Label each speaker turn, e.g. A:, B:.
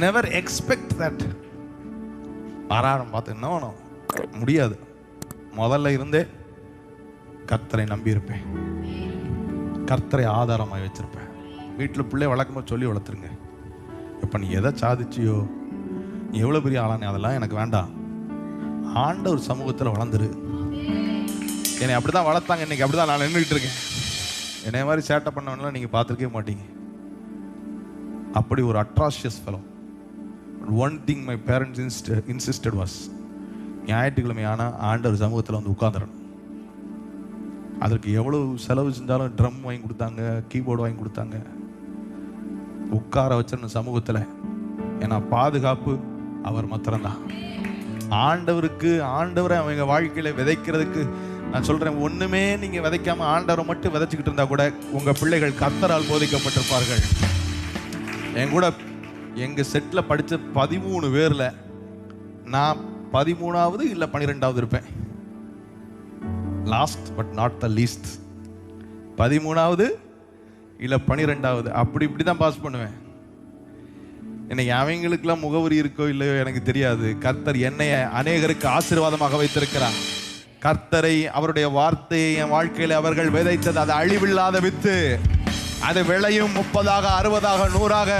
A: Never expect that. ஆறாரம் பார்த்து என்ன வேணும், முடியாது. முதல்ல இருந்தே கர்த்தரை நம்பி இருப்பேன், கர்த்தரை ஆதாரமாய் வச்சிருப்பேன். வீட்டில் பிள்ளை வளர்க்கும்போது சொல்லி வளர்த்துருங்க, இப்போ நீ எதை சாதிச்சியோ, நீ எவ்வளோ பெரிய ஆளானே, அதெல்லாம் எனக்கு வேண்டாம். ஆண்டவர் சமூகத்தில் வளர்ந்துரு. என்னை அப்படி தான் வளர்த்தாங்க, இன்னைக்கு அப்படி தான் நான் நின்றுக்கிட்டு இருக்கேன். என்னை மாதிரி சேட்டை பண்ணவனெலாம் நீங்கள் பார்த்துருக்கவே மாட்டீங்க. அப்படி ஒரு atrocious fellow. One thing my parents insisted was, ஞாயிற்றுக்கிழமையான ஆண்டவர் சமூகத்தில் வந்து உட்காந்துடணும். அதற்கு எவ்வளவு செலவு செஞ்சாலும் ட்ரம் வாங்கி கொடுத்தாங்க, கீபோர்டு வாங்கி கொடுத்தாங்க, உட்கார வச்சிருந்த சமூகத்தில். ஏன்னா பாதுகாப்பு அவர் மாத்திரம்தான். ஆண்டவரை அவங்க வாழ்க்கையில விதைக்கிறதுக்கு நான் சொல்றேன், ஒண்ணுமே நீங்க விதைக்காம ஆண்டவரை மட்டும் விதைச்சுக்கிட்டு இருந்தா கூட உங்க பிள்ளைகள் கர்த்தரால் போதிக்கப்பட்டிருப்பார்கள். என் கூட எங்க செட்ல படிச்ச 13 பேர்ல நான் 13வது இல்ல 12வது இருப்பேன். Last but not the least. 13வது இல்ல 12வது, அப்படி இப்படிதான் பாஸ் பண்ணுவேன். இன்னைக்கு அவங்களுக்கெல்லாம் முகவரி இருக்கோ இல்லையோ எனக்கு தெரியாது. கர்த்தர் என்னை அநேகருக்கு ஆசீர்வாதமாக வைத்திருக்கிறார். கர்த்தரை, அவருடைய வார்த்தையை என் வாழ்க்கையில் அவர்கள் விதைத்தது அது அழிவில்லாத வித்து. அது விளையும் 30ஆக 60ஆக 100ஆக.